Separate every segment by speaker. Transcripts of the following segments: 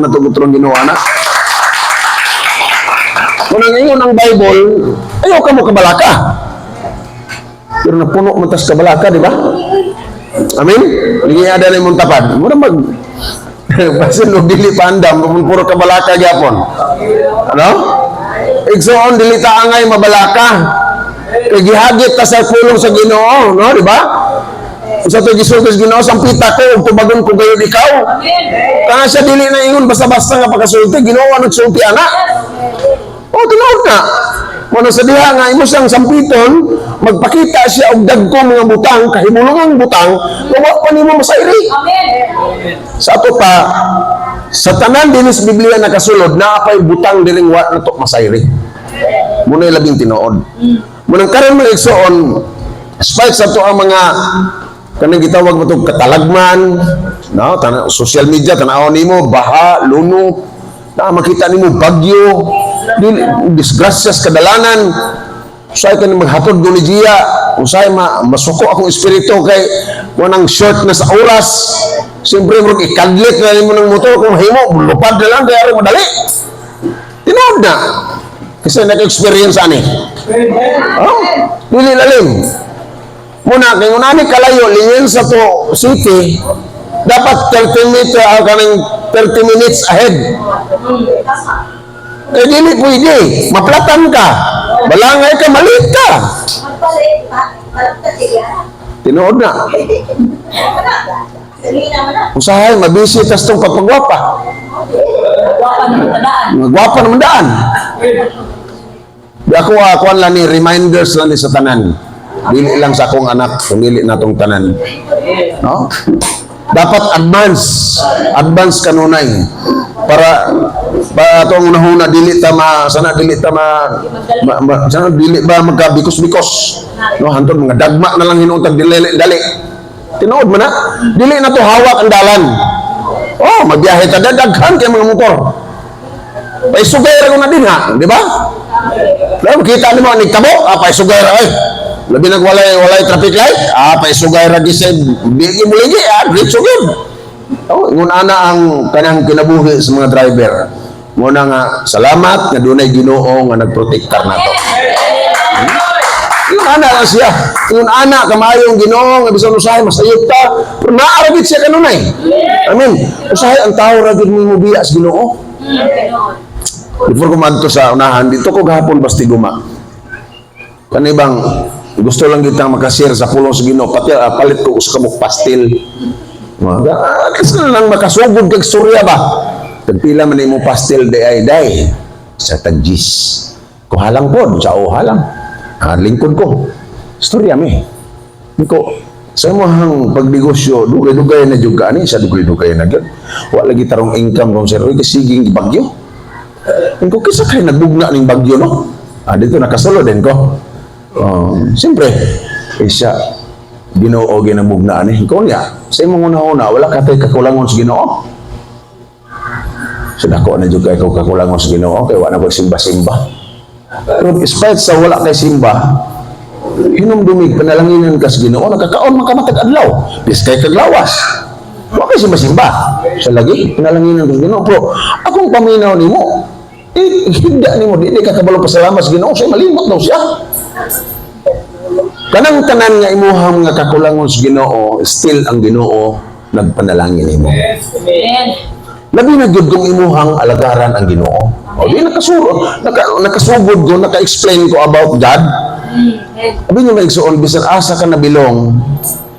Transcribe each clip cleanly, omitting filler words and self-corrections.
Speaker 1: natugutrong ginawa na. Kung ang ingon ang Bible, ayaw ka mo kabalaka. Pero napuno mo tas kabalaka, di ba? Amen? Hindi ada na yung tapad. Muna basta no, dili pandam, puro kabalaka gyapon. Ano? Igsoon, dili ta angay mabalaka. Kaya gihagit ta sa pulong sa Ginoo, no? Di ba? Sa to gisulti sa Ginoo, sampita ko, tubagon ko kayo ikaw. Kaya siya dili na ingon, basta-basta nga pagkasulti, Ginoo, ano sulti anak? O, tinood na. Muna sa diha nga, imo siyang sampiton, magpakita siya og dagko mga butang, kahimulungang butang, nawa pa nimo masairi. Sa ato pa, sa tanan dinis Biblia nakasulod, naapay butang diring wa nato masairi. Muna labing tinuod. Munang karon mga igsoon, despite sa to ang mga kanang gitawag mo itong katalagman, no? Social media, tanaw nimo, baha, luno, na makita nimo bagyo, disgrasyas kadalanan, usay ka na maghatod doon ni Gia, usay masuko akong espiritu kay wanang short na sa oras, siyempre mo ikadlit na mo ng motor, kung himo, lupad na lang, kaya rin madali. Tinood na. Kasi nag-experience ani. Oh, dili lalim. Muna, kaya unani kalayo, lingin sa to city, dapat 30 minutes ahead. Kaya dili pwede, maplatan ka, balangay ka, maliit ka. Tinood na. Usahay, mabisi tas itong pagpagwapa. Magwapa naman daan. Di ako lang ni reminders lang ni sa tanan. Dili lang sa akong anak, dili na itong tanan. No? Dapat advance kanunay para atong unahuna dili ta sana dili ba magkabikos-bikos, no, hantod mga dagma na lang hinuntag dali tinuod man na dili na to hawak ang dalan. Oh, magbiyahe ta daghan kay mga motor paisugay ra na din ha, di ba? Lalu kita nimo ni tabo paisugay ra labi nagwalay traffic light paisugay ra gised bigi mo ligi diretso gyud. Oh, ngun ana ang kanang kinabuhi sa mga driver. Muna nga salamat nga dunay Ginoo nga nagprotektar nato. Yung ana lang siya. Yung ana kamayong Ginoo nga bisan usahay masayod ta, pero naaragit siya kanunay. Amen. Usahay ang tao ra gid mo biya sa Ginoo. Before ko madto sa unahan dito ko gahapon basti guma. Kanibang gusto lang kita makashare sa pulong sa Ginoo pati palit ko usa ka mok pastil. Kasi lang makasugod kag storya ba? Tagpila man mo pastel day sa tagjis. Kuhalang po, sa halang. Lingkod ko. Storya mi. Ko sa mohang pagnegosyo, dugay-dugay na juga ani sa dugay-dugay na gyud. Wa lagi tarong income kung sir kasi siging bagyo. Ko kisa kay nagbugna ning bagyo no. Dito nakasulod din ko. Siyempre, siya Ginoo ginamugna ani ko niya sa imong una wala ka tay kakulangon sa Ginoo. So dako na jud kay ko kakulangon sa Ginoo kay wala na ko simba-simba. Pero despite sa wala kay simba, hinumdumig panalanginan ka sa Ginoo nakakaon man ka matag adlaw. Bis kay kaglawas. Wa kay simba-simba. Sa lagi panalanginan ka sa Ginoo pero akong paminaw nimo higda nimo dili ka kabalo pasalamat sa Ginoo say malimot daw siya. Kanang tanan nga imuhang nga kakulangon sa Ginoo, still ang Ginoo nagpanalangin nimo. Amen. Labi na gyud kung imuhang alagaran ang Ginoo. O di nakasugod ko, naka-explain ko about God. Abi niyo maigsuon bisan asa ka nabilong,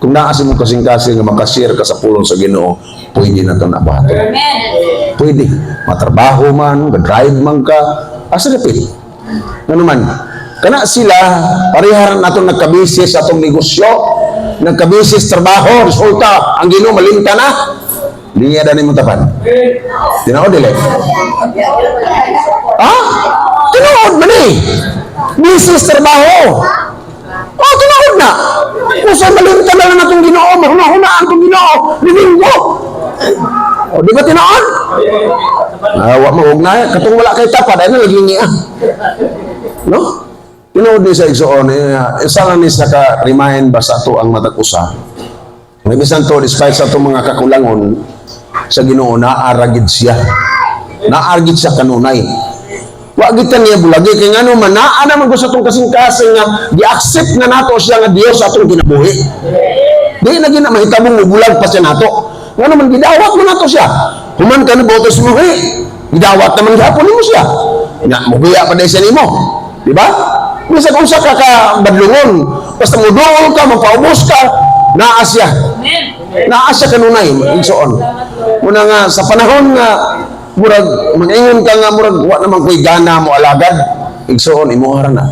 Speaker 1: kung naa sa mo kasing-kasing nga makashare ka sa pulong sa Ginoo, pwede na to nabato. Amen. Pwede matrabaho man, mag-drive man ka, asa dapit. Ano man? Kana sila, pariharan natin nagkabisis sa atong negosyo, nagkabisis trabaho, resulta, ang Ginoo malimta na, linya na ni mo tapan. Tinood dili? Tinood man eh. Bisis trabaho. Tinood na. Kung saan malimta na lang natong Ginoo, mahuna-hunaan kong Ginoo, linggo. Di ba tinood? Wak mo, huwag na, katong wala kay tapad, ay na lagi niya. No? Tinood ni sa igsoon, isa lang ni sa ka-remind ba sa ito ang matag-usa. Nabisan to, despite sa itong mga kakulangon, sa Ginoo, naaragid siya. Naaragid siya kanunay. Wa gid niya bulagi kay ngano man naa naman gusto tong kasing-kasing nga gi-accept na nato siya nga Dios sa atong kinabuhi. Di na gina mahitabong bulag pa siya nato. Ngano man gidawat mo nato siya. Human ka ni botos mo gidawat naman gyapon nimo siya. Nya moguya pa dai siya nimo. Di ba? Bisag unsa ka badlungon, basta muduol ka, mapaubos ka, naa siya. Naa siya kanunay, igsoon. Muna nga sa panahon nga murag mag-ingon ka nga murag wa naman ko'y gana mo alagad, igsoon imo ra na.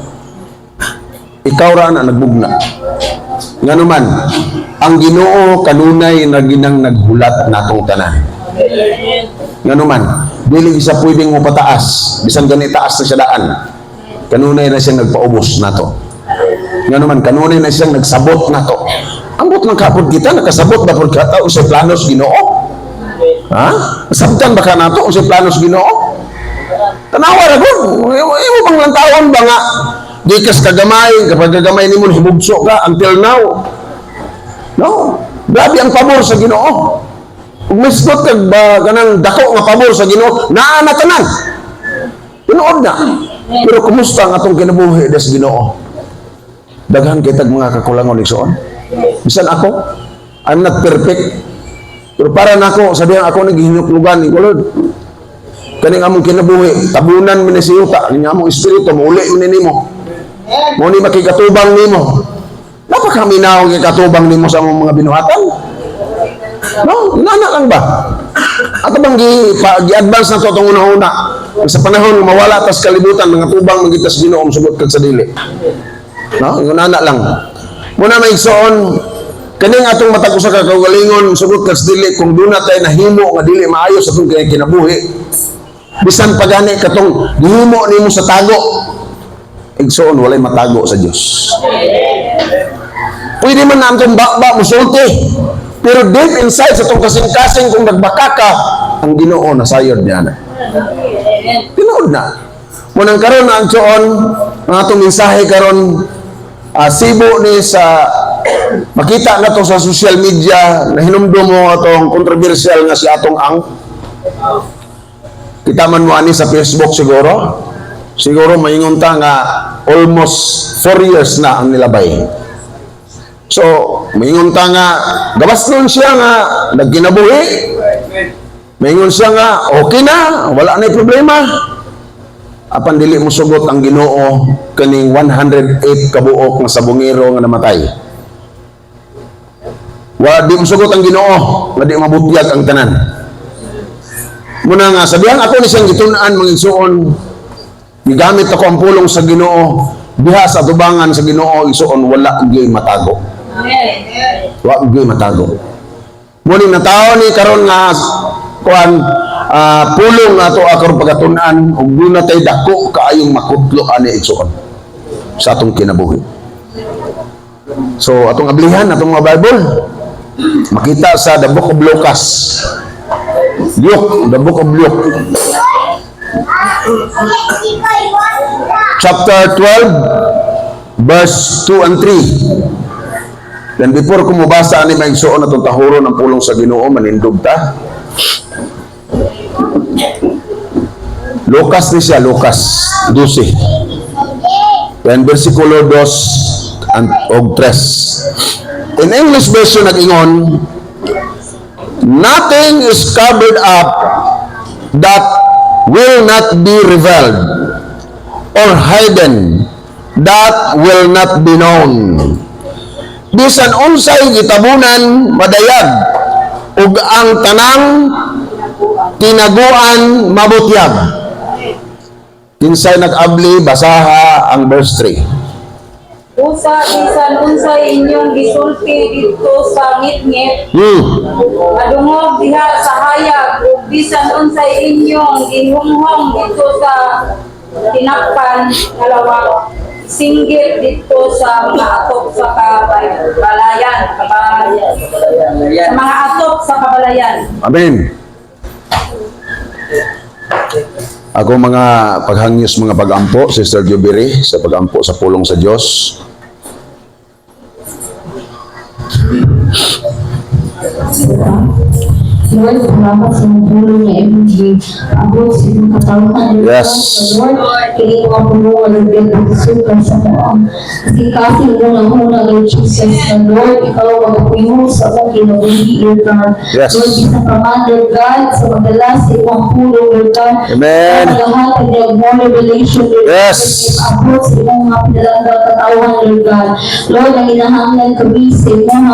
Speaker 1: Ikaw ra na nagbugna. Ngano man, ang Ginoo kanunay na ginang naghulat natong tanan. Ngano man, dili isa pwedeng mo pataas, bisan gani taas na siya daan. Kanunay na siyang nagpaubos nato. Ngano man, kanunay na siyang nagsabot nato. Ambot man kapod kita, nakasabot ba pud kata usay planos Ginoo? Ha? Sabtan ba ka nato usay planos Ginoo? Tanawa ra gud. Imo bang lantawon ba nga di kas kagamay, kapag kagamay nimo hibugso ka until now. No? Grabe ang pabor sa Ginoo. Ug misgot kag ba kanang dako nga pabor sa Ginoo, naa na tanan. Tinuod na. Pero kumusta ang atong kinabuhi des Ginoo? Daghan kitag mga kakulangon igsoon. Bisan ako, I'm not perfect. Pero para nako, sabihan ako naghihinuklugan ni Lord. Kaning among kinabuhi, tabunan mi ni si yuta, ning among espiritu mauli mi nimo. Mo ni makikatubang nimo. Napakaminaw ang katubang nimo sa among mga binuhatan. No, inana lang ba? At bang gi-advance na to itong una-una. Sa panahon mawala tas kalibutan, mga tubang magitas Ginoo sugot kag sa dili. No, inana lang. Muna may igsoon, kaning atong matag usa ka kaugalingon sugot kag sa dili kung duna tay nahimo nga dili maayo sa atong kinabuhi. Bisan pagani katong gihimo nimo sa tago. Igsoon walay matago sa Dios. Pwede man namtong bakba musulti. Pero deep inside sa itong kasing-kasing kung nagbaka ka, ang Ginoo nasayod niya na. Tinood na. Munang karon na ang tsoon, ang atong mensahe karon, sibo ni sa, makita na to sa social media, na hinumdo mo atong controversial nga si atong ang, kita man mo ani sa Facebook siguro maingon ta nga almost 4 years na ang nilabay. So, maingon ta nga, gawas nun siya nga, nagkinabuhi. Maingon siya nga, okay na, wala na problema. Apan dili mo sugot ang Ginoo kaning 108 kabuok nga sabungero nga namatay. Wa di mo sugot ang Ginoo, nga di mabutyag ang tanan. Muna nga, sabihan ako ni siyang gitun-an, mga igsuon, gigamit ako ang pulong sa Ginoo, diha sa tubangan sa Ginoo, igsuon, wala gyud matago. Wa gyud matago. Muni na tao ni karon nga kuan pulong ato akong pagatunan ug duna tay dako kaayong makutlo ani igsoon sa atong kinabuhi. So atong ablihan atong mga Bible makita sa the book of Lucas. The book of Luke. Chapter 12 verse 2 and 3. Then before ko mabasa ani maigsuon atong tahuron ang pulong sa Ginoo manindog ta. Lucas ni siya, Lucas 12. Then versikulo 2 og 3. In English version nag-ingon, nothing is covered up that will not be revealed, or hidden that will not be known. Bisan unsay gitabunan madayag ug ang tanang tinaguan mabutyag. Kinsay nag-abli basaha ang verse 3.
Speaker 2: Usa bisan unsay inyong gisulti dito sa ngit-ngit. Madungog diha sa hayag ug bisan unsay inyong gihunghong dito sa tinapkan ngalawak. Singgit dito sa mga atop sa kabalayan. Sa mga atop sa kabalayan.
Speaker 1: Amen. Ako mga paghangis, mga pagampo, Sister Jubiri, sa pagampo sa pulong sa Diyos.
Speaker 3: Lord, salamat sa mga tulong na ibigay. Abot sa inyong katawan.
Speaker 1: Yes.
Speaker 3: Lord, kaya mga pulungan ng Lord, pagkasukan sa mga kasi unang-una, Lord Jesus, na Lord, ikaw mag-apuyo sa akong kinabuhi, Lord God.
Speaker 1: Yes.
Speaker 3: Lord, isa pa man, Lord God, sa madalas sa ibang pulong, Lord God.
Speaker 1: Amen.
Speaker 3: Sa lahat ng more revelation, Lord God.
Speaker 1: Yes.
Speaker 3: Abot sa ibang mga pinalanggang katawan, Lord God. Lord, ang inahanglan kami sa ibang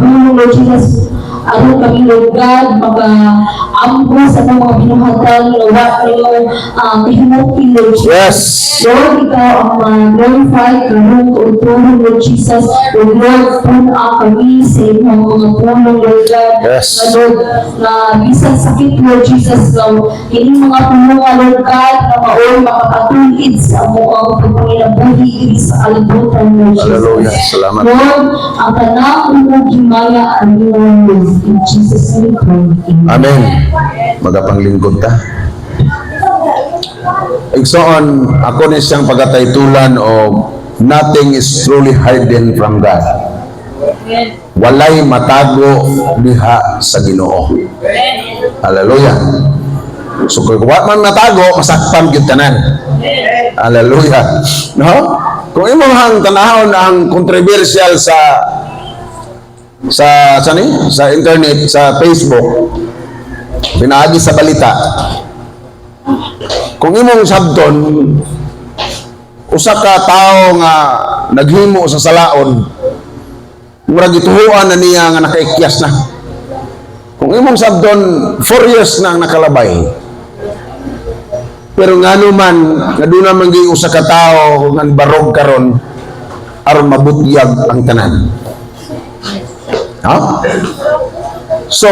Speaker 3: pulong, Lord Jesus. Ano kami, Lord God, mag-ambo sa mga binuhatang nawa kayo kahimukin, Lord Jesus.
Speaker 1: Yes.
Speaker 3: Lord, ikaw ang glorified karong tulong, Lord Jesus. Lord, punaan kami sa inyong mga tulong, Lord God.
Speaker 1: Yes.
Speaker 3: Na Lord, na bisan sakit, Lord Jesus, hindi mga tulungan, Lord God, na maoy makapatulid sa mga pagpanginabuhi sa alibutan, Lord Jesus.
Speaker 1: Hallelujah. Salamat.
Speaker 3: Lord, ang tanang umugimaya ang iyong Lord. In Jesus' name,
Speaker 1: Amen. Magapanglingkod ta. Igsoon, ako ni siyang pagkataytulan o nothing is truly hidden from God. Walay matago diha sa Ginoo. Hallelujah. So kung wa man matago, masakpan gyud tanan. Hallelujah. No? Kung imong hang tanahon ang controversial sa internet, sa Facebook, pinaagi sa balita, kung imong sabton usa ka tao nga naghimo sa salaon, murag gituhuan na niya nga nakaikyas na. Kung imong sabton 4 years na ang nakalabay, pero ngano man nga doon naman gyud usa ka tao nga barog karon aron mabutyag ang tanan. Ha? So,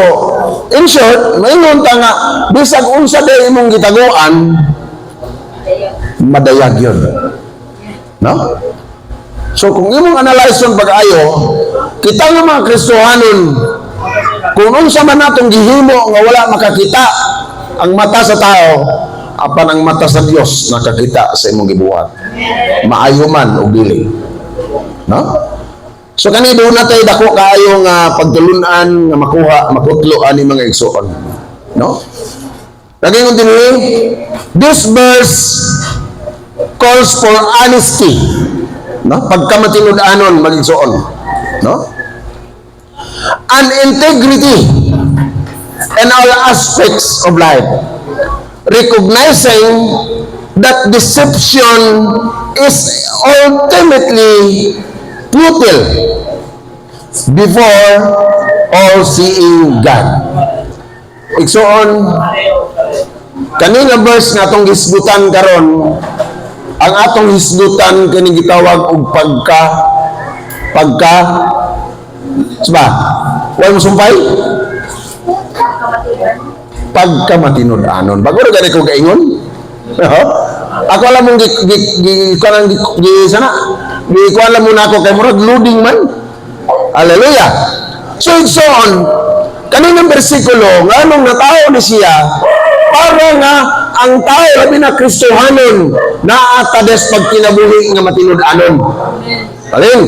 Speaker 1: in short, maingon ta nga bisag unsa day imong gitaguan, madayag yun. No? So, kung imong analyze yung pag-ayo, kita nga mga Kristohanon, kung unsa man natong gihimo nga wala makakita ang mata sa tao, apan ang mata sa Dios nakakita sa imong gibuhat. Maayo man o dili. No? So kani doon na tayo dako kaayo nga pagtulunan nga makuha, makutlo ani mga igsoon. No? Naging din this verse calls for honesty. No? Pagkamatinud-anon mag-igsoon. No? And integrity in all aspects of life. Recognizing that deception is ultimately futile before all-seeing God. Igsoon, kanina verse nga atong hisgutan karon, ang atong hisgutan kini gitawag og diba? Wala mo sumpay? Pagkamatinud-anon. Bago rin ko kaingon? Ako alam mong gikuan lang muna ako kay murag loading man. Hallelujah. So it's on, kaninang bersikulo, nga nung natao ni siya, para nga ang tao, labi na Kristohanon, naatades pag kinabuhi nga matinud-anon. Amen.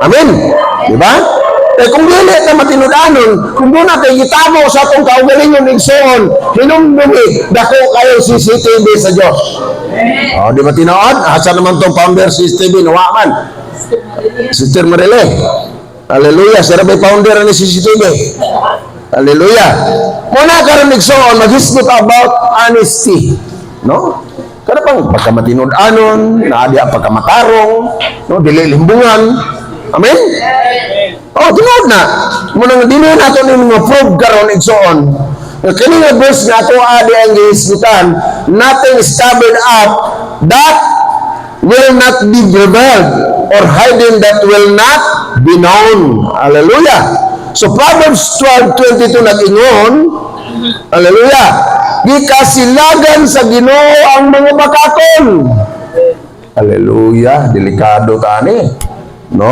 Speaker 1: Amen. Diba? Eh kung dili na matinud-anon, kung doon natin itamo sa atong kaugalingon igsoon, hinumdumi, dako kayo CCTV sa Diyos. O, di ba tinood? Asa naman itong founder CCTV, nawaman. Sister Marile. Hallelujah. Siya may founder ni CCTV. Hallelujah. Muna karon igsoon, maghisgot about honesty. No? Kada pang pagkamatinud-anon, naadya pagkamatarong, no? Dili limbungan. Amen? Oh, tinood na. Muna dili nato ni mga prove karon igsoon. Kani nga verse nga ato adi ang gihisgutan, nothing is covered up that will not be revealed or hidden that will not be known. Hallelujah. So Proverbs 12:22 nag-ingon, hallelujah, gikasilagan sa Ginoo ang mga bakakon. Hallelujah, delikado tani. No?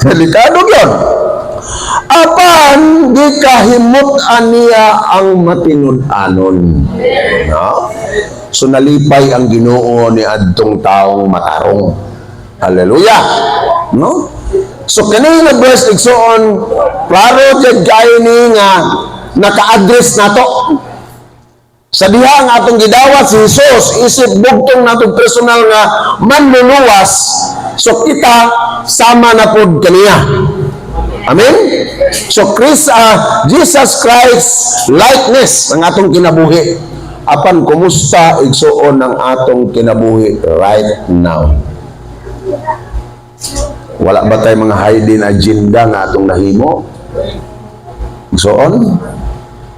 Speaker 1: Delikado yun. Apan gikahimut-an niya ang matinud-anon. No? So nalipay ang Ginoo ni adtong taong matarong. Hallelujah. No? So kanina verse igsoon, klaro jud kay ni nga naka-address nato. Sa diha ang atong gidawat si Jesus, isip bugtong natong personal nga manluluwas, so kita sama na pod kaniya. Amen? So Jesus Christ likeness ang atong kinabuhi. Apan kumusta igsuon ang atong kinabuhi right now? Wala ba tayo mga hidden agenda nga atong nahimo? Igsuon?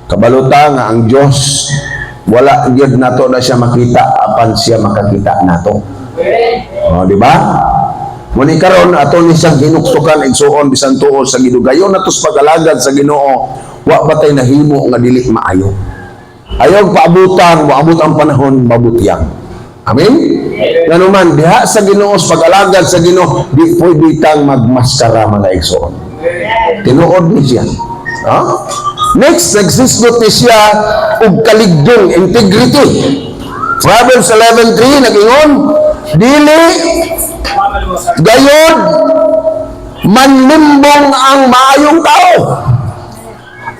Speaker 1: Kabaluta nga ang Diyos wala gyud nato na siya makita apan siya makakita nato. Oh, di ba? Muni karon ato ni siyang hinuktukan igsuon bisan tuo sa gidugayon nato sa pag-alagad sa Ginoo, wa ba tay nahimo nga dili maayo. Ayaw paabutan, moabot ang panahon mabutyang. Amen. Ngano man diha sa Ginoo sa pag-alagad sa Ginoo, di pwede kang magmaskara mga igsuon. Tinuod ni siya. Ha? Next, nagsisgot ni siya og kaligdong, integrity. Proverbs 11:3 nag-ingon, dili gayod manlimbong ang maayong tao.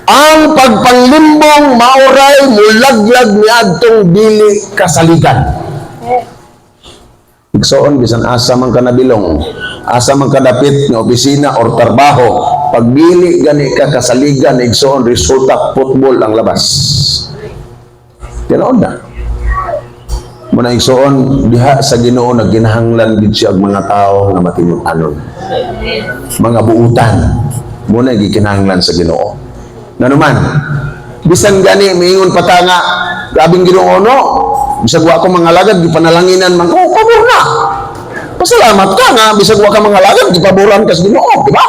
Speaker 1: Ang pagpanglimbong mauray mulaglag niadtong dili kasaligan. Igsoon bisan asa man ka nabilong, asa man ka dapit nga opisina or trabaho, pagbili gani ka kasaligan, igsoon resulta football ang labas. Tinuod na. Muna igsoon diha sa Ginoo nagginahanglan gid siya og mga tao nga matinud-anon. Mga buutan muna gikinahanglan sa Ginoo. Ngano man, bisan gani miingon pa ta nga grabing Ginoo no, bisag wa ko mangalagad gipanalanginan man ko, pabor na. Pasalamat ka nga bisag wa ka mangalagad gipaboran ka sa Ginoo, di ba?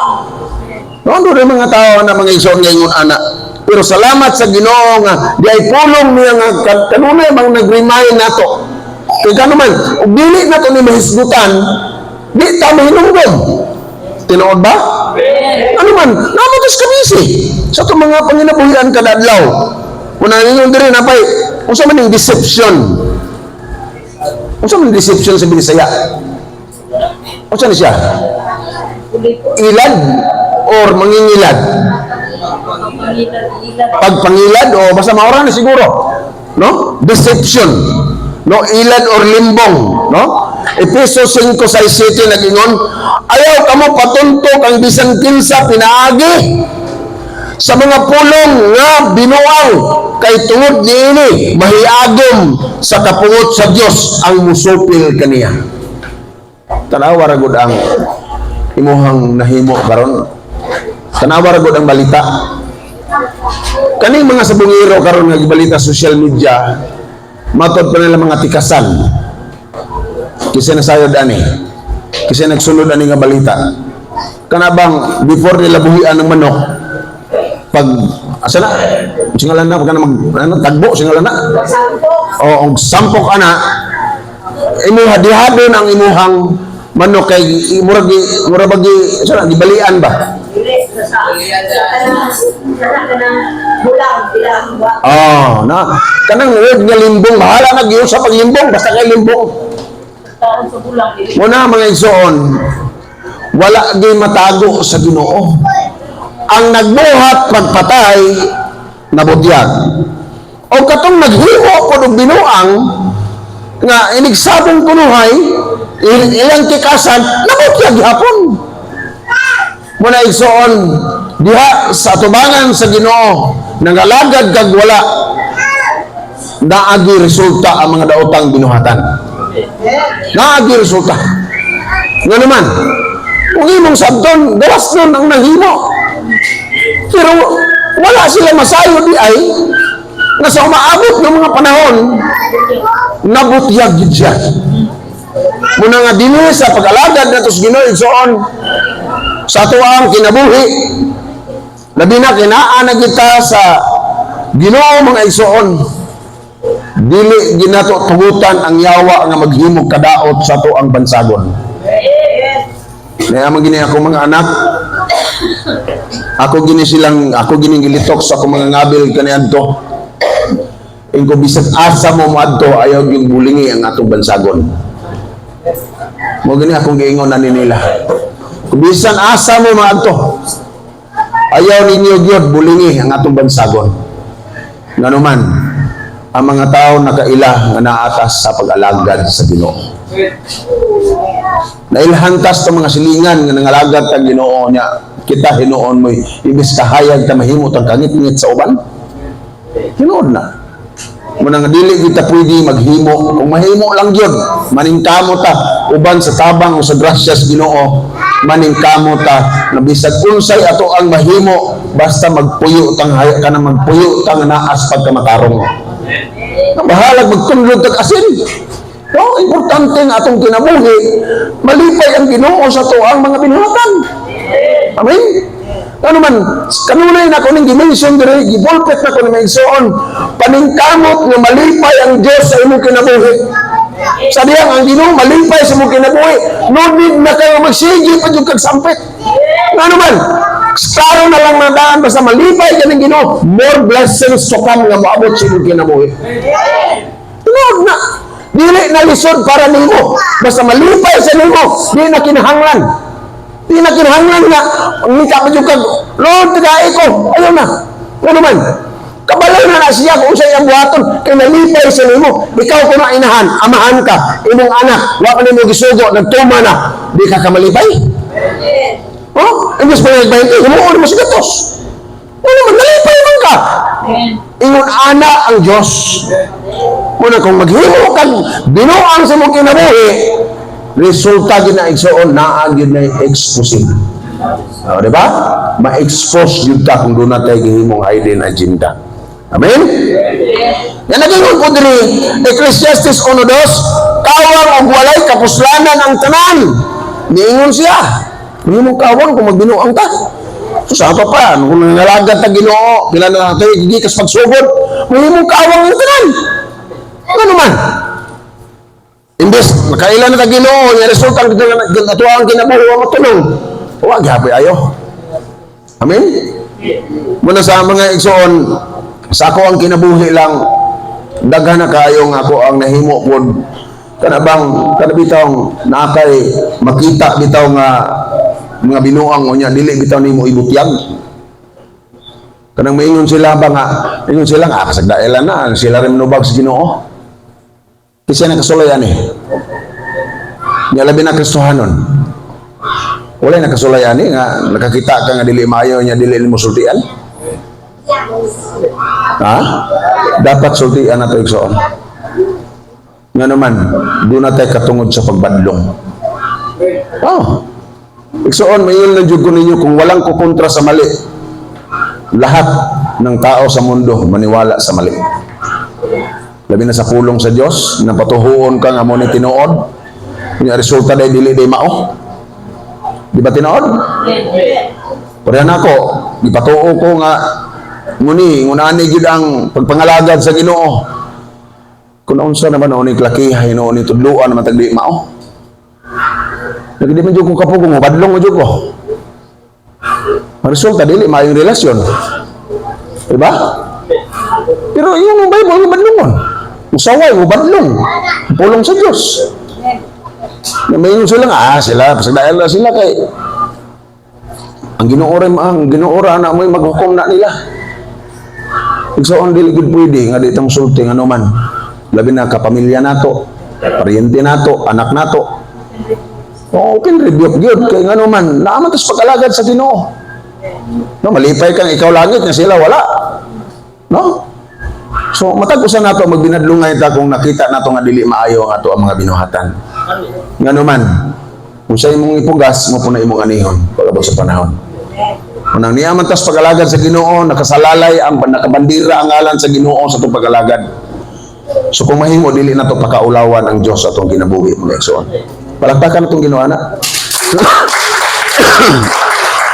Speaker 1: Noon rin mga tao na mga igsoon ngayon anak. Pero salamat sa Ginoo nga di ay pulong niya nga kanunay bang nag-remind nato. Kaya gano man, ug dili nato ni mahisgutan, di ta mahinunggon. Tinuod ba? Ano man, namagas ka busy. Sa itong mga panginabuhian kada adlaw. Una ninyo diri na pa'y, unsa man yung deception? Unsa man yung deception sa Binisaya? Unsa ni siya? Ilad or mangingilad? Pagpangilad o basta maura na siguro. No? Deception. No? Ilad or limbong. No? Efeso 5:6 nag-ingon, ayaw kamo patuntok ang bisan kinsa pinaagi sa mga pulong nga binuang kay tungod niini mahiagom sa kapungot sa Dios ang musupil kaniya. Tanawa ra gud ang imuhang nahimo karon. Tanawa ra gud ang balita. Kaning mga sabungiro karon nga gibalita social media, matod pa nila mga tikasan. Kasi nasayod ani. Kasi nagsunod ani nga balita. Kanabang before nila buhian ng manok, pag asa na singalan na pag mag tagbo singalan na. O og sampok ana imuha dihadon ang imuhang manok kay murag bagi sana gibalian ba? Oh, na kanang word nga limbong bahala na gyud sa paglimbong basta kay limbong. Muna mga igsoon, wala di matago sa Ginoo. Ang nagbuhat pagpatay nabutyag. O katong naghimo ko ng binuang nga inigsabong kunuhay ilang tikasan nabutyag hapon. Muna igsoon, diha sa tubangan sa Ginoo nangalagad kag wala naagi resulta ang mga daotang binuhatan. Naagi resulta. Nga naman, kung imong sabton, gawas nun ang naghimo. Pero wala sila masayo di ay na sa umaabot ng mga panahon, nabutyag yun siya. Muna nga din sa pag-alagad na tos Ginoo igsoon, sa tuwang kinabuhi, labi na kinaan na kita sa Ginoo mga igsoon, dili ginato tugutan ang yawa nga maghimog kadaot sa to ang bansagon. Kaya magini ako mga anak, ako gini gilitok sa akong mga ngabil kaniadto. Ingko bisag asa mo moadto ayaw yung bulingi ang atong bansagon. Mo gini akong giingon na nila. Bisan asa mo maadto. Ayaw ninyo gyud bulingi ang atong bansagon. Nganuman, ang mga tao nakaila nga naatas sa pag-alagad sa Ginoo. Nailhantas to mga silingan nga nangalagad kang Ginoo niya. Kita hinuon mo ibis kahayag ta mahimo tang kangit-ngit sa uban. Hinuon na. Muna nga dili kita pwede maghimo. Kung mahimo lang yun, maningkamo ta uban sa tabang o sa grasyas Ginoo, maningkamo ta na bisag unsay ato ang mahimo basta magpuyo tang ka na magpuyo tang naas pagkamatarong. Ang bahalag magtundlog tag asin. Oh, importante nga atong kinabuhi, malipay ang Ginoo sa to ang mga binuhatan. Amen. Ano man, kanunay na ko ning dimension dire, gibulpet na ko ni Maysoon, paningkamot nga malipay ang Dios sa imong kinabuhi. Sa diyang ang Ginoo malipay sa imong kinabuhi, no need na kayo magsigi pa jud kag sampit. Ano man, klaro na lang nadaan basta malipay ka ng Ginoo, more blessings to come nga moabot sa imong kinabuhi. Tunog na. Dili na lisod para nimo. Basta malipay sa nimo, di na kinahanglan. Di na kinahanglan nga, ang nika pa yung kag, Lord, tagay ko. Ayaw na. Ano man? Kabalaw na siya kung sa'yo ang buhaton, kay nalipay sa nimo. Ikaw kung na inahan, amahan ka, imong anak, wala ka nimo gisugo, nagtuma na, di ka kamalipay? Oh, imbis pa nagbayad, himuon mo si gatos. Ano man, nalipay man ka. Ingon ana ang Diyos. Muna kung maghimo kag binuang sa mong kinabuhi, resulta gina igsoon naa gyud na exposing. Di ba? Ma-expose gyud ta kung doon natin gihimong hidden agenda. Amen? Yan nagingon po diri, Ecclesiastes 1:2, kawang og walay kapuslanan ang tanan. Niingon siya, mahimong kawang kung magbinuang ta. So sa pa pa, kung nangalagad ta Ginoo, pila na natin, hindi kas pagsugod, mahimong kawang ang tanan. Ano man? Imbes, nakailan na ta Ginoo, yung resulta ang atuang kinabuhi ang matulong. Huwag hapoy ayo. Amen? Muna sa mga igsoon, sa ako ang kinabuhi lang, daghan na kayo nga ako ang nahimo pod. Kanabang, kanabitaw, nakay makita bitaw nga mga binuang o niya, dili bitaw nimo ibutyag. Kanang maingon sila ba nga, ingon sila nga, kasagdailan na, sila rin nubag sa Ginoo. Kasi nakasulayan eh. Niya labi na Kristohanon. Wala nakasulayan eh, nga nakakita ka nga dili maayo niya, dili mo sultian. Ha? Dapat sultian na ito igsoon. Nga naman, doon na tayo katungod sa pagbadlong. Oh. Igsoon, mayon na jud ko ninyo kung walang kukontra sa mali. Lahat ng tao sa mundo maniwala sa mali. Labi na sa pulong sa Dios, napatuhuon ka nga mo ni tinuod. Yung resulta day dili day mao. Di ba tinuod? Parehan ako, ipatuo ko nga nguni, ngunani gid ang pagpangalagad sa Ginoo. Kung unsa naman o ni klakihay no ni tudluan naman tagdi mao. Lagi di man jud ko kapugong, badlong mo jud ko. Ang resulta dili maayong relasyon. Diba? Pero yung Bible, yung badlongon. Usaway, yung badlong. Pulong sa Diyos. Na mayroon sila nga, sila, pasagdahil na sila kay ang ginuora na mo'y maghukom na nila. Igsoon dili gid pwede nga di tang sulti nga naman. Labi na kapamilya nato, paryente nato, anak nato. Okay, rebuke gyud kay nga naman naaman tas pag-alagad sa Ginoo. No, malipay kang ikaw langit nga sila wala. No? So matag-usan nato magbinadlungay ta kung nakita nato nga dili maayo ang ato ang mga binuhatan. Nga naman kung sa imong ipugas mo na imong anihon pagabot sa panahon. Unang niyaman tas pag-alagad sa Ginoo, nakasalalay ang nakabandira ang ngalan sa Ginoo sa itong pag-alagad. So kung mahimo dili nato pakaulawan ang Dios sa atong kinabuhi mga igsoon. Palakpakan itong Ginoo ana.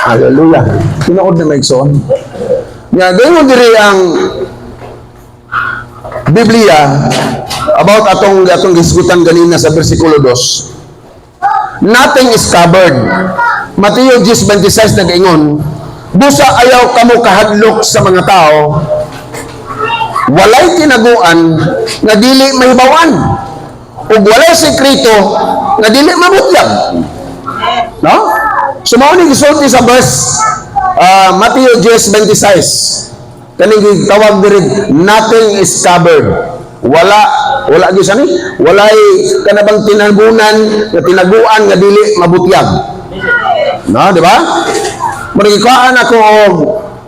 Speaker 1: Hallelujah. Tinood na may igsoon. Nga gayon diri ang Biblia about atong gisgutan ganina sa bersikulo 2. Nothing is covered. Mateo 10:26 nag-ingon, busa ayaw kamo kahadlok sa mga tao, walay tinaguan nga dili mahibawan, ug walay sekreto nga dili mabutyag. No? Sumao ni gisulti sa verse Matthew 10:26. Kaning tawag diri, nothing is covered. Wala gyud sa ni, walay kanabang tinagunan nga tinaguan nga dili mabutyag. No, di ba? Manikaan ako og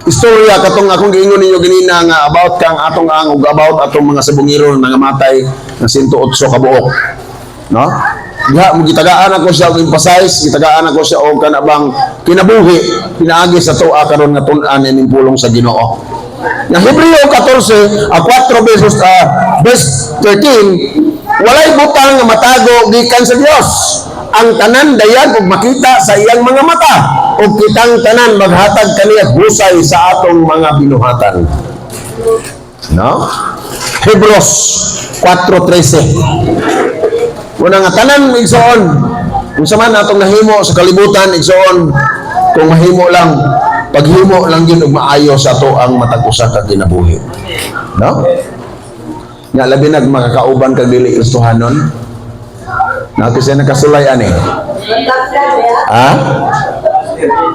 Speaker 1: istorya katong akong giingon ninyo ganina nga about kang atong ang ug about atong mga sabungiro nga matay nga 108 ka buok. No? Diha mo gitagaan ako siya og emphasize, gitagaan ako siya og kanabang kinabuhi pinaagi sa tuwa karon nga tun-an ining pulong sa Ginoo. Nga Hebreo 14, 4 verse 13, walay butang nga matago gikan sa Dios. Ang tanan dayan ug makita sa iyang mga mata, ug kitang tanan maghatag kaniya husay sa atong mga binuhatan. No? Hebrews 4:13. Una nga tanan igsoon, kung saman atong nahimo sa kalibutan igsoon, kung mahimo lang, paghimo lang yun ug maayo sa ato ang matag usa ka kinabuhi. No? Nga labi nag makakauban kag dili Kristohanon. Nato siya nakasulay ani. Ha?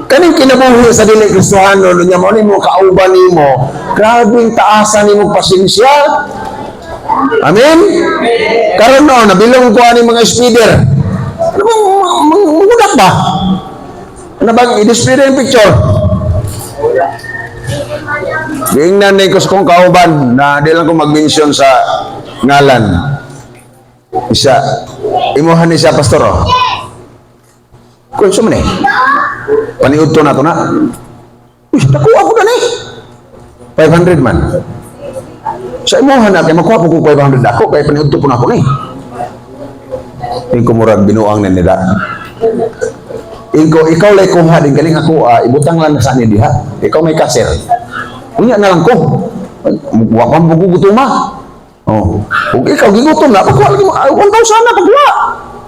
Speaker 1: Kaning kinabuhi sa dili Kristohanon nya mo nimo kauban nimo, grabing taasan nimo pasensya. Amen. Karon no nabilong ko ani mga speeder. Ano bang mangudak ba? Ano bang i-display yung picture? Tingnan din ko sa kong kauban na di lang ko mag-mention sa ngalan. Isa. Imuhan ni siya, pastor, oh. Kung saan man eh. Paniud to na to na. Uy, nakuha ko na eh. 500 man. Sa imuhan na, kaya makuha po kong 500 ako, kaya paniud to po na ako na eh. Yung kumurag binuang na nila. Ikaw lay kuha din galing ako, ibutang lang na sa niya diha. Ikaw may kasir. Unya na lang ko. Wapan mo gugutuma. Oh. Kung ikaw gigutom na, pagkuha lagi mo, 1,000 na pagkuha.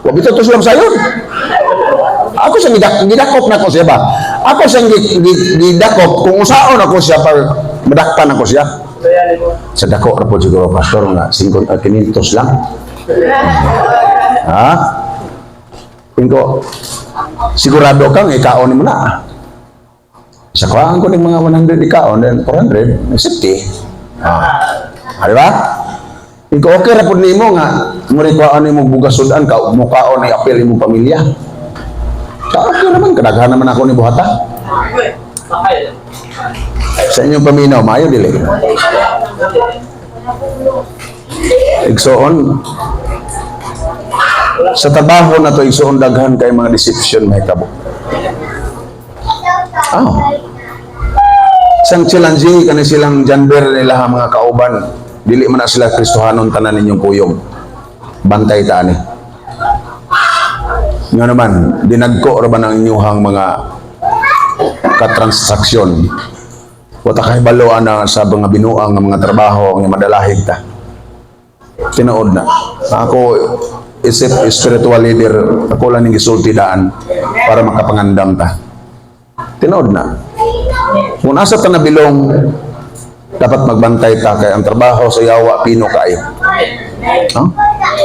Speaker 1: Huwag ito to silang sayon. Ako siyang gidakop na ko siya ba? Ako siyang gidakop kung usaon ako siya pag madakpan ako siya. Sa dako na po siguro, pastor, nga 500 lang. Ha? Tingko, sigurado kang ikaon mo na. Sa kuhaan ko ng mga 100 ikaon, then 400, 50. Di ba? Tingko, okay na po nimo nga, muli kuhaan mo bugasudan ka, mukaon ay apel mo pamilya. Sa okay naman, kadaghan naman ako ni buhata. Sa inyong paminaw, maayo dili. Igsoon, sa trabaho na to igsoon daghan kay mga deception may kabo. Sang challenge kani silang gender nila mga kauban, dili man na sila Kristohanon tanan ninyong kuyog. Bantay ta ani. Nga naman, dinagko ra ba ng inyuhang mga katransaksyon? Wata kay baloan na sa mga binuang nga mga trabaho nga madalahig ta. Tinuod na. Ako isip spiritual leader, ako lang ning gisulti daan para makapangandam ta. Tinuod na. Kung asa ta nabilong, dapat magbantay ta kay ang trabaho sa yawa pino kayo.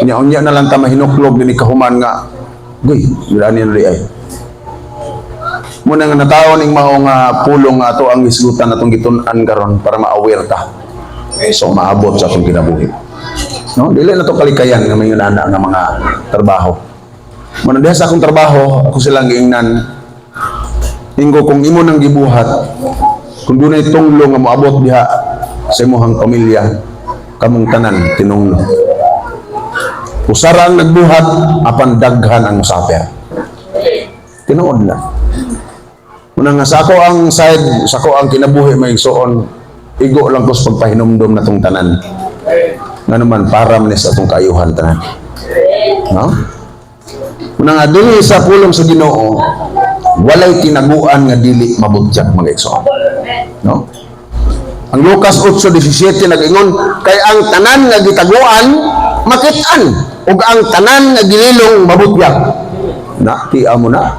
Speaker 1: Unya na lang ta mahinuklog din kahuman nga. Goy, gilani na ay. Muna nga nataon ning mao nga pulong nga ato ang isgutan atong gitun-an karon para ma-aware ta. So maabot sa atong kinabuhi. No, dili na to kalikayan nga may nana nga mga trabaho. Muna diha sa akong trabaho, ako silang giingnan. Inggo kung imo nang gibuhat, kung dunay tunglo nga moabot diha sa imong pamilya, kamong tanan tinunglo. Usara ang nagbuhat, apan daghan ang musafir. Tinuod na. Muna nga sa ako ang side, sa ako ang kinabuhi may igsoon, igo lang ko sa pagpahinumdum na tong tanan. Nga naman, para man sa atong kaayuhan tanan. No? Muna nga, dili sa pulong sa Ginoo, walay tinaguan nga dili mabutyak mga igsoon. No? Ang Lucas 8:17 nag-ingon, kay ang tanan nga gitaguan, makit-an, ug ang tanan nga gililong mabutyak. Nakiya mo na.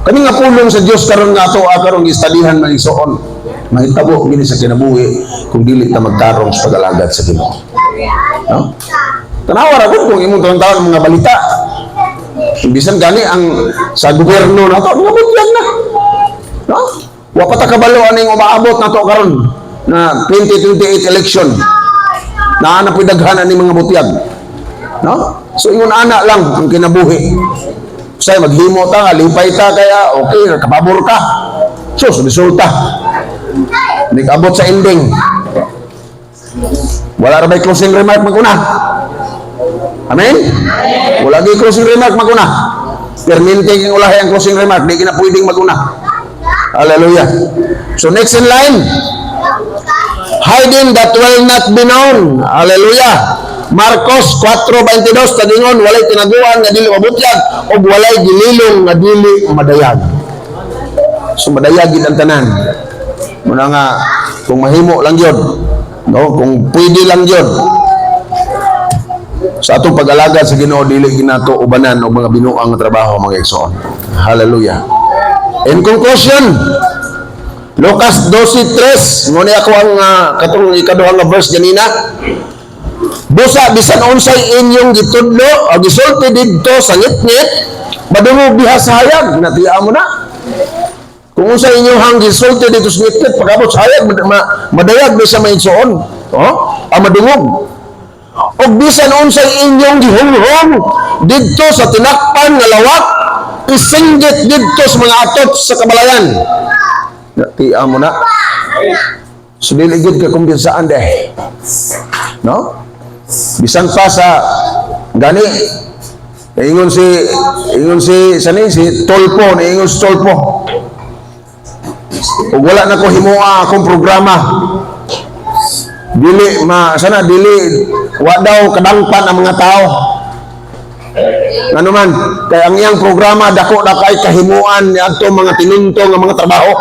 Speaker 1: Kani nga pulong sa Dios karon nga ato karon gistudihan man igsoon. Mahitabo gini sa kinabuhi kung dili ta magtarong sa pag-alagad sa Ginoo. No? Tanawa ra gud kung imong taon mga balita. Bisan gani ang sa gobyerno na to, nabutyag na. No? Wa pa ta kabalo aning umaabot na to karon na 2028 election. Na ana pidaghan ani mga butyag. No? So ingon ana lang ang kinabuhi. Say maghimo ta, lipay ta kaya okay, kapabor ka. So resulta. Nag-abot sa ending. Wala ra bay closing remark maguna. Amen? Wala gi closing remark maguna. Permente king ulahi ang closing remark, di kina pwedeng maguna. Hallelujah. So next in line, hiding that will not be known. Hallelujah. Marcos 4:22 tadingon walay tinaguan nga dili mabutyag ug walay gililong nga dili madayag. So madayag gid ang tanan. Muna nga kung mahimo lang yun, no, kung pwede lang yun, sa atong pag-alagad sa Ginoo dili ginato ubanan og mga binuang trabaho mga igsoon. Hallelujah. In conclusion, Lucas 12:3 nguni ako ang katong ikaduhang nga verse ganina. Busa bisan unsay inyong gitudlo o gisulti didto sa ngitngit, madungog diha sa hayag, natiya mo na. Kung unsay inyong gisulti dito sa ngitngit, pagabot sa hayag, madayag di sa maigsoon. Oh? Ang madungog. O bisan unsay inyong gihunghong didto sa tinakpan nga lawak, isinggit didto sa mga atot sa kabalayan. Natiya mo na. So diligid ka kumbinsaan deh. No? Bisan pa sa gani ingon si Tolpo, ingon si Tolpo. Ug wala na ko himoa akong programa. Dili wa daw kadangpan ang mga tao. Ano man, kay ang iyang programa dako na kay kahimuan ni adto mga tinunto nga mga trabaho.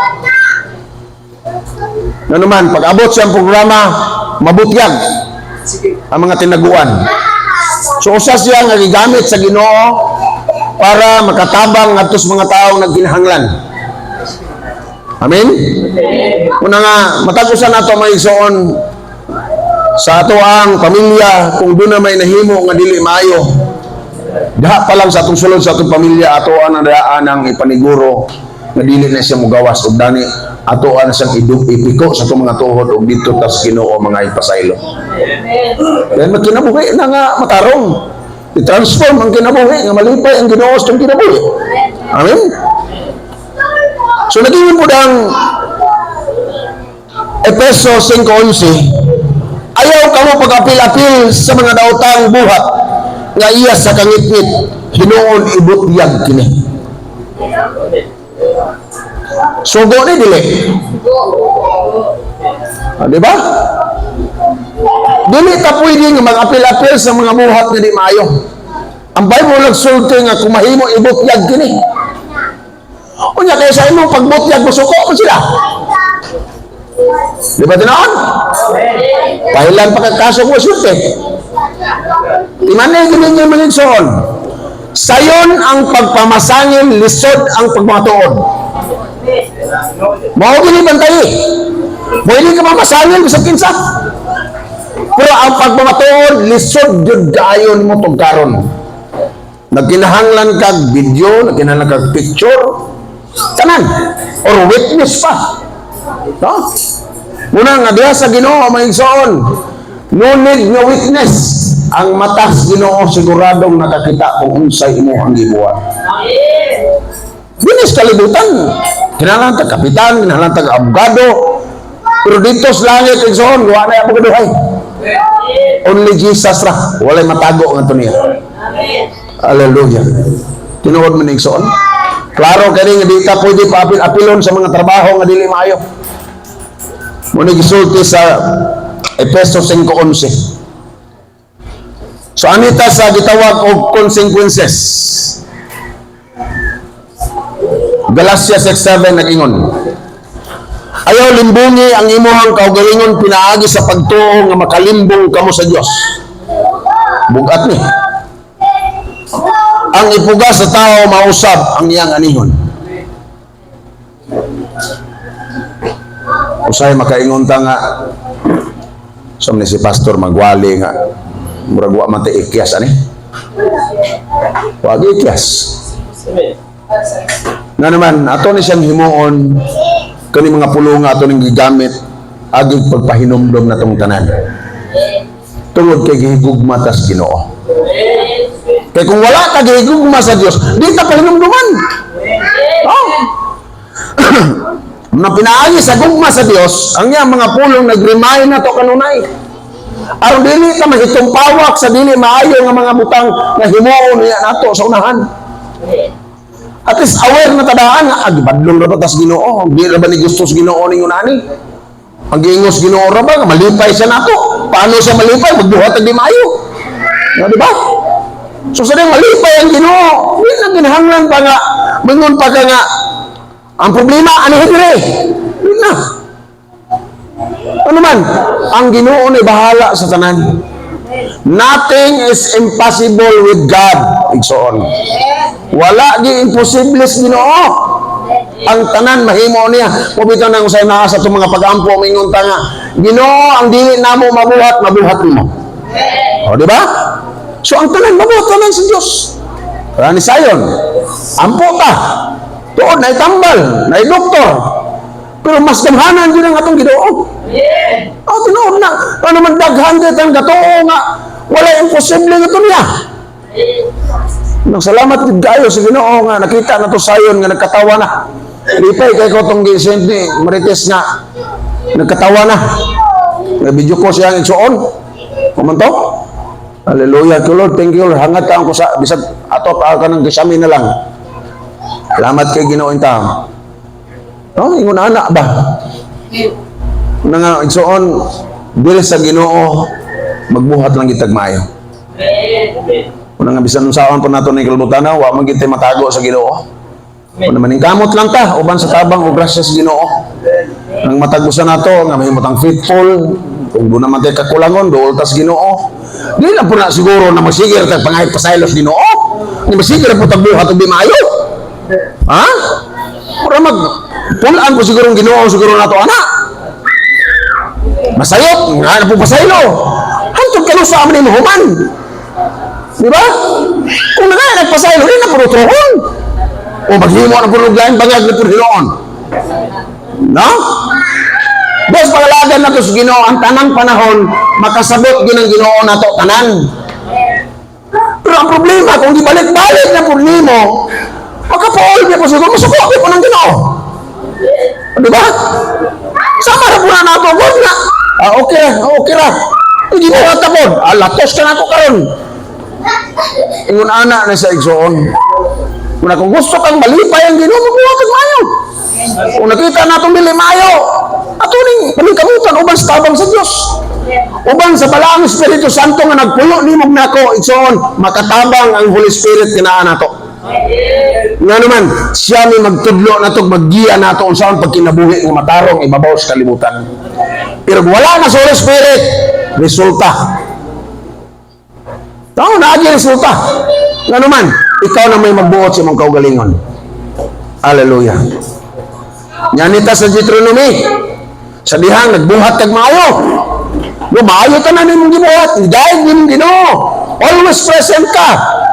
Speaker 1: Ano man, pag abot siyang programa, mabutyag ang mga tinaguan. So usa siya nga gigamit sa Ginoo para makatabang ngadto sa mga taong nagkinahanglan. Amen. Una nga matag-usan nato may igsoon sa ato ang pamilya kung doon na may nahimo nga dili maayo. Diha pa lang sa atong sulod sa atong pamilya ato ang daan ang ipaniguro nga dili na siya mogawas ug dani ato ang siyang ipiko sa atong mga tuhod ug dito tas Ginoo mga ipasaylo. Then magkinabuhi na nga matarong. I-transform ang kinabuhi nga malipay ang Ginoo sa kinabuhi. Amen. So naging po ang Efeso 5:11, ayaw ka mo pag-apil-apil sa mga daotang buhat nga iya sa kangitngit hinuon ibutyag kini. Sugo ni dili. Di ba? Dili ta pwede nga mag-apil-apil sa mga buhat nga di maayo. Ang Bible nagsulti nga kung mahimo ibutyag kini. Unya kaya sa imong pagbutyag musuko mo sila. Di ba tinoon? Pahilan pa kagkaso ko sulti. Imanay gini niya manigsoon. Sayon ang pagpamasangin, lisod ang pagmatuod. Mao gini bantayi. Pwede ka mamasangin bisag kinsa. Pero ang pagmamatuod, lisod jud kaayon mo tong karon. Nagkinahanglan kag video, nagkinahanglan kag picture, tanan or witness pa. No? Muna nga diha sa Ginoo maigsoon. Nunid nga witness ang mata sa Ginoo siguradong nakakita kung unsay imo ang gibuhat. Dinis kalibutan. Kinahanglan tag kapitan, kinahanglan tag abogado. Pero dito sa langit igsoon, wa na abogadohay. Only Jesus ra, walay matago nga niya. Hallelujah. Tinuod man igsoon. Klaro kani nga di ka pwede paapil-apilon sa mga trabaho nga dili maayo. Muna gisulti sa Efeso 5:11. So anita sa gitawag og consequences. Galatia 6:7 nag-ingon. Ayaw limbungi ang imuhang kaugalingon pinaagi sa pagtuo nga makalimbong kamo sa Dios. Bugat ni. Ang ipuga sa tao mausab ang iyang anihon. Usay makaingon ta nga sa si pastor magwali nga murag wa man ta ikyas ani. Wag ikyas. Nga naman, ato ni siyang himuon, kani mga pulong ato ning gigamit, agig pagpahinomdom na tong tanan. Tungod kay gihigugma tas Ginoo. Kaya kung wala ka gihigugma sa Dios, di ka pahinomduman. Oh. Na pinaagi sa gugma sa Dios, ang iyang mga pulong nag-remind na to kanunay. Aron dili ka mahitumpawak sa dili maayo nga mga butang nga himuon niya nato sa unahan. At least aware na tadaan nga agibadlong ra tas Ginoo, di ra ba ni gustos Ginoo ning unani? Ang giingos Ginoo ra ba malipay siya nato? Paano siya malipay? Magbuhat ang di maayo. Di ba? So sa malipay ang Ginoo, di na ginahanglan pa nga mingon pa ka nga ang problema anihin dire. Di na. Ano man, ang Ginoo ni bahala sa tanan. Nothing is impossible with God. Igsoon. Wala di imposible sa Ginoo. Ang tanan mahimo niya. Pabito nang usay naa sa itong mga pag-ampo mingon ta nga, Ginoo ang dili namo mabuhat, mabuhat nimo. O di ba? So ang tanan mabuhat tanan sa Dios. Kaya ni sayon, ampo ta. Tuod na itambal, na doktor. Pero mas gamhanan din ang atong Ginoo. Tinuod na. Ano man daghan ang gatoo nga wala imposible nga to niya. Salamat gid kayo sa Ginoo nga nakita na to sayon nga nagkatawa na. Lipay kay ko tong Saint Marites nga nagkatawa na. Nga video ko siya ang igsuon. Kumanto? Hallelujah to Lord. Thank you Lord. Hangat ka ko sa bisag ato ka nang gisami na lang. Salamat kay Ginoo inta. Ingon anak ba? Una nga igsuon dili sa Ginoo magbuhat lang gitag maayo. Una nga bisan unsaon pa nato ni kalbutan wa man gid matago sa Ginoo. Una man kamot lang ta uban sa tabang ug grasya sa Ginoo. Ang matagusan nato nga mahimutang faithful kung do naman tay kakulangon duol ta sa Ginoo. Dili na po na siguro na masigir tag pangayat pasaylos Ginoo. Ni masigir po tag buhat ug di maayo. Ha? Para mag pulaan po siguro ang Ginoo siguro nato ana. Masayot, nga na po pasaylo. Hantod ka sa amin yung human. Di ba? Kung nagpasaylo, rin na purutrohon. O maghimo na puruglayan, bangag na purutrohon. No? Dos pangalagan na to sa Ginoo, ang tanang panahon, makasabot ginang Ginoo na to, tanan. Pero ang problema, kung di balik-balik na po nimo, makapaol niya po siguro, masukopin po ng Ginoo. Di ba? Sama na po na nato, God na. Okay ra. Hindi mo matapon. Latos ka na ako karon. Ingon anak na sa igsoon. Kung gusto kang malipay ang Ginoo, magbuhat ang maayo. Kung nakita na itong dili maayo, ato ning paningkamutan uban sa tabang sa Dios. Uban sa balaang Espiritu Santo nga nagpuyo nimog nako igsoon, makatabang ang Holy Spirit kinaa nato. Nga naman, siya may magtudlo na ito, maggiya na ito kung saan pagkinabuhi ng matarong ibabaw sa kalibutan. Pero wala na sa Holy Spirit, resulta. Naagi resulta. Nga naman, ikaw na may magbuot sa mga kaugalingon. Hallelujah. Nyanita sa Deuteronomy, sa dihang nagbuhat kag maayo. Maayo ka na nimong gibuhat, dahil nimong Ginoo. Always present ka.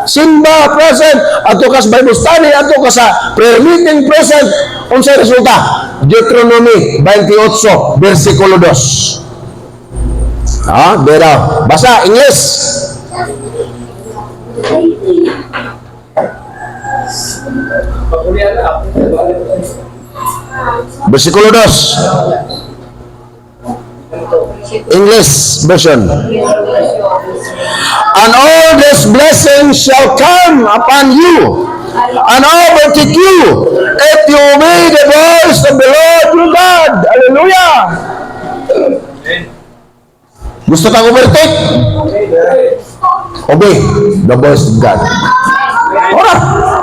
Speaker 1: Simba present, ato ka sa Bible study, ato ka sa prayer meeting present. Unsay resulta? Deuteronomy 28 versikulo 2. Bera. Basa English. Versikulo 2. English version. And all this blessing shall come upon you and overtake you if you obey the voice of the Lord your God. Hallelujah. Gusto kang overtake? Obey the voice of God. Ora,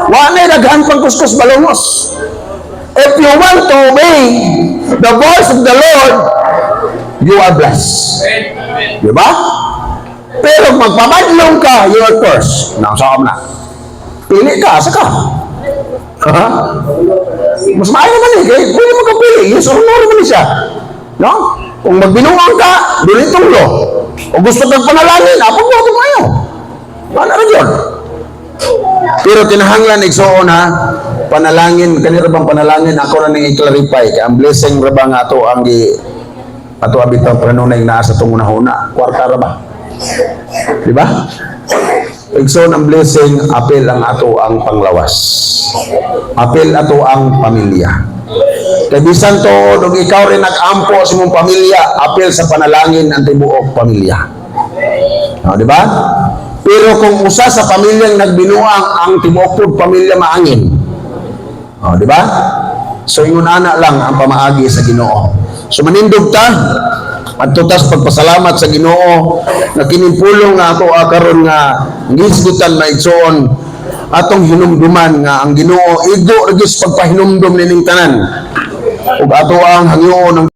Speaker 1: wanay daghan pang kuskus balungos. If you want to obey the voice of the Lord, you are blessed. Diba? Pero magpapadlong ka, you are cursed. Nakasakam na. Pili ka, asa ka? Ha? Mas maayo naman pwede mo kang pili. Yes or no naman siya. No? Kung magbinuang ka, doon tulo. O gusto kang panalangin, apag mo ito kayo. Ano rin yun? Pero tinahanglan igsoon ha, panalangin, kanira bang panalangin, ako na nang i-clarify, kaya ang blessing ra ba nga ato ang ato abitang panunay na sa itong unahuna, kwarta ra ba? Di ba? Igsoon ang blessing, apel ang ato ang panglawas. Apel ato ang pamilya. Kaya bisan to, nung ikaw rin nag-ampo sa mong pamilya, apel sa panalangin ang tibuok pamilya. O, di ba? Pero kung usa sa pamilyang nagbinuang ang tibuok pamilya maangin. O, di ba? So, ingon ana lang ang pamaagi sa Ginoo. So, manindog ta, at tutas pagpasalamat sa Ginoo na kinipulong nga ato karon nga gisgutan maigsoon atong hinumduman nga ang Ginoo igo regis pagpahinumdum nining tanan ug ato ang hangyoon ng